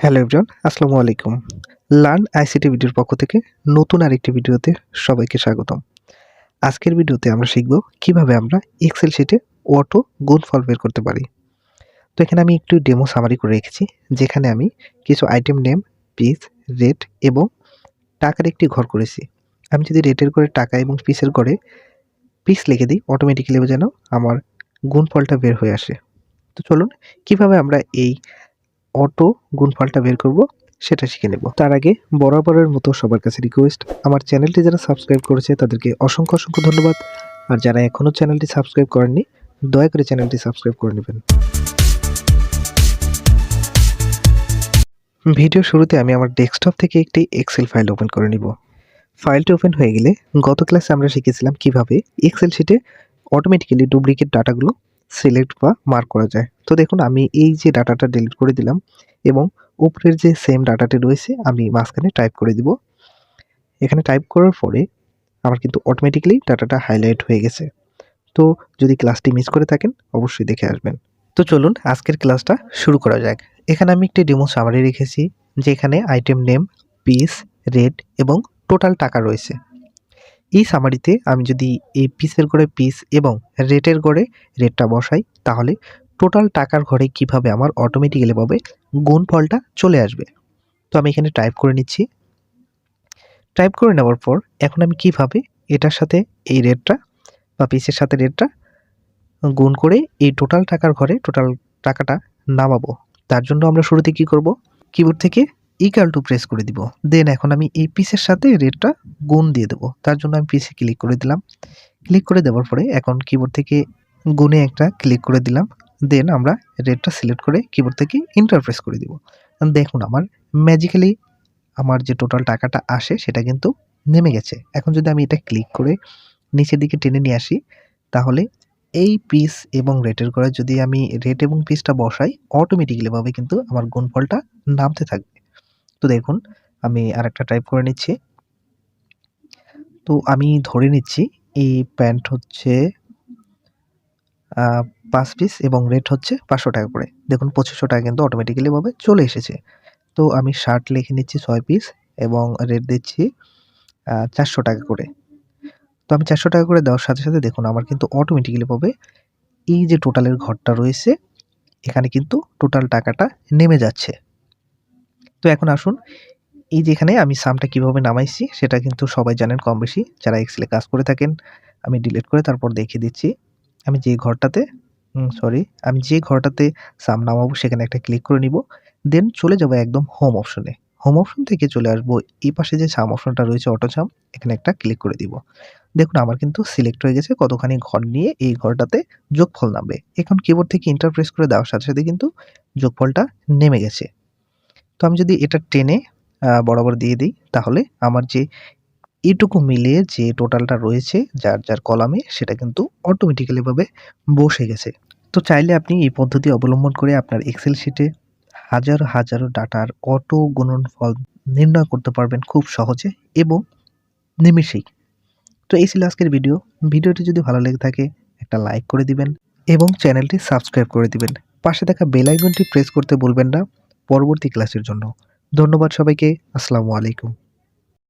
Hello everyone, আসসালামু আলাইকুম। Learn ICT বিডির পক্ষ থেকে নতুন আরেকটি ভিডিওতে সবাইকে স্বাগতম। আজকের ভিডিওতে আমরা শিখব কিভাবে আমরা এক্সেল শিটে অটো গুণফল বের করতে পারি। তো এখানে আমি একটু ডেমো সামারি করে রেখেছি, যেখানে আমি কিছু আইটেম নেম, পিস, রেট এবং টাকার একটি ঘর করেছি। আমি যদি রেটের করে টাকা এবং পিসের করে পিস লিখে দিই, অটোমেটিক্যালি যেন আমার গুণফলটা বের হয়ে আসে। তো চলুন কিভাবে আমরা এই অটো গুণফলটা বের করব সেটা শিখে নেব। তার আগে বরাবরের মতো সবার কাছে রিকোয়েস্ট, আমার চ্যানেলটি যারা সাবস্ক্রাইব করেছে তাদেরকে অসংখ্য অসংখ্য ধন্যবাদ। আর যারা এখনও চ্যানেলটি সাবস্ক্রাইব করেননি, দয়া করে চ্যানেলটি সাবস্ক্রাইব করে নেবেন। ভিডিও শুরুতে আমি আমার ডেস্কটপ থেকে একটি এক্সেল ফাইল ওপেন করে নিব। ফাইলটি ওপেন হয়ে গেলে গত ক্লাসে আমরা শিখেছিলাম কিভাবে এক্সেল শিটে অটোমেটিক্যালি ডুপ্লিকেট ডাটাগুলো সিলেক্ট বা মার্ক করা যায়। তো দেখুন, আমি এই যে ডাটাটা ডিলিট করে দিলাম এবং উপরের যে সেম ডাটাটি রয়েছে আমি মাঝখানে টাইপ করে দিব। এখানে টাইপ করার পরে আমার কিন্তু অটোমেটিক্যালি ডাটাটা হাইলাইট হয়ে গেছে। তো যদি ক্লাসটি মিস করে থাকেন অবশ্যই দেখে আসবেন। তো চলুন আজকের ক্লাসটা শুরু করা যাক। এখানে আমি একটি ডেমো সামারি রেখেছি, যেখানে আইটেম নেম, পিস, রেট এবং টোটাল টাকা রয়েছে। এই সামারিতে আমি যদি এই পিসের ঘরে পিস এবং রেটের ঘরে রেটটা বসাই, তাহলে টোটাল টাকার ঘরে কিভাবে আমার অটোমেটিক্যালি ভাবে গুণফলটা চলে আসবে। তো আমি এখানে টাইপ করে নিচ্ছি। টাইপ করে নেওয়ার পর এখন আমি কিভাবে এটার সাথে এই রেটটা বা পিসের সাথে রেটটা গুণ করে এই টোটাল টাকার ঘরে টোটাল টাকাটা নামাবো, তার জন্য আমরা শুরুতে কি করব, কিবোর্ড থেকে ইকুয়াল টু প্রেস করে দিব। দেন এখন আমি এই পিসের সাথে রেটটা গুণ দিয়ে দেবো, তার জন্য আমি পিসে ক্লিক করে দিলাম। ক্লিক করে দেওয়ার পরে এখন কিবোর্ড থেকে গুণে একটা ক্লিক করে দিলাম। দেন আমরা রেটটা সিলেক্ট করে কিবোর্ড থেকে এন্টার প্রেস করে দিব। দেখুন আমার ম্যাজিক্যালি আমার যে টোটাল টাকাটা আসে সেটা কিন্তু নেমে গেছে। এখন যদি আমি এটা ক্লিক করে নিচের দিকে টেনে নিয়ে আসি, তাহলে এই পিস এবং রেটের ঘরে যদি আমি রেট এবং পিসটা বসাই, অটোমেটিক্যালি ভাবে কিন্তু আমার গুণফলটা নামতে থাকবে। তো দেখুন আমি আরেকটা টাইপ করে নিচ্ছি। তো আমি ধরে নিচ্ছি এই প্যান্ট হচ্ছে 5 পিস এবং রেট হচ্ছে 500 টাকা করে। দেখুন 2500 টাকা কিন্তু অটোমেটিক্যালি ভাবে চলে এসেছে। তো আমি শার্ট লিখে নিচ্ছি 6 পিস এবং রেট দিচ্ছি 400 টাকা করে। তো আমি 400 টাকা করে দেওয়ার সাথে সাথে দেখুন আমার কিন্তু অটোমেটিক্যালি ভাবে এই যে টোটালের ঘরটা রয়েছে, এখানে কিন্তু টোটাল টাকাটা নেমে যাচ্ছে। তো এখন আসুন, এই যে এখানে আমি সামটা কিভাবে নামাইছি সেটা কিন্তু সবাই জানেন কম বেশি, যারা এক্সেলে কাজ করে থাকেন। আমি ডিলিট করে তারপর দেখিয়ে দিচ্ছি। আমি যে ঘরটাতে আমি যে ঘরটাতে সাম নামাবো সেখানে একটা ক্লিক করে নিব। দেন চলে যাব একদম হোম অপশনে। হোম অপশন থেকে চলে আসবো এই পাশে যে সাম অপশনটা রয়েছে অটো সাম, এখানে একটা ক্লিক করে দিব। দেখুন আমার কিন্তু সিলেক্ট হয়ে গেছে কতখানি ঘর নিয়ে এই ঘরটাতে যোগফল নামবে। এখন কিবোর্ড থেকে এন্টার প্রেস করে দেওয়ার সাথে সাথে কিন্তু যোগফলটা নেমে গেছে। তো আমি যদি এটা টেনে বরাবর দিয়ে দিই, তাহলে আমার যে এটুকু মিলিয়ে যে টোটালটা রয়েছে যার যার কলামে, সেটা কিন্তু অটোমেটিক্যালি ভাবে বসে গেছে। তো চাইলে আপনি এই পদ্ধতি অবলম্বন করে আপনার এক্সেল শিটে হাজার হাজার ডাটার অটো গুণনফল নির্ণয় করতে পারবেন খুব সহজে এবং নিমেষেই। তো এই ছিল আজকের ভিডিও। ভিডিওটি যদি ভালো লেগে থাকে একটা লাইক করে দিবেন এবং চ্যানেলটি সাবস্ক্রাইব করে দিবেন। পাশে থাকা বেল আইকনটি প্রেস করতে ভুলবেন না পরবর্তী ক্লাসের জন্য। ধন্যবাদ সবাইকে। আসসালামু আলাইকুম।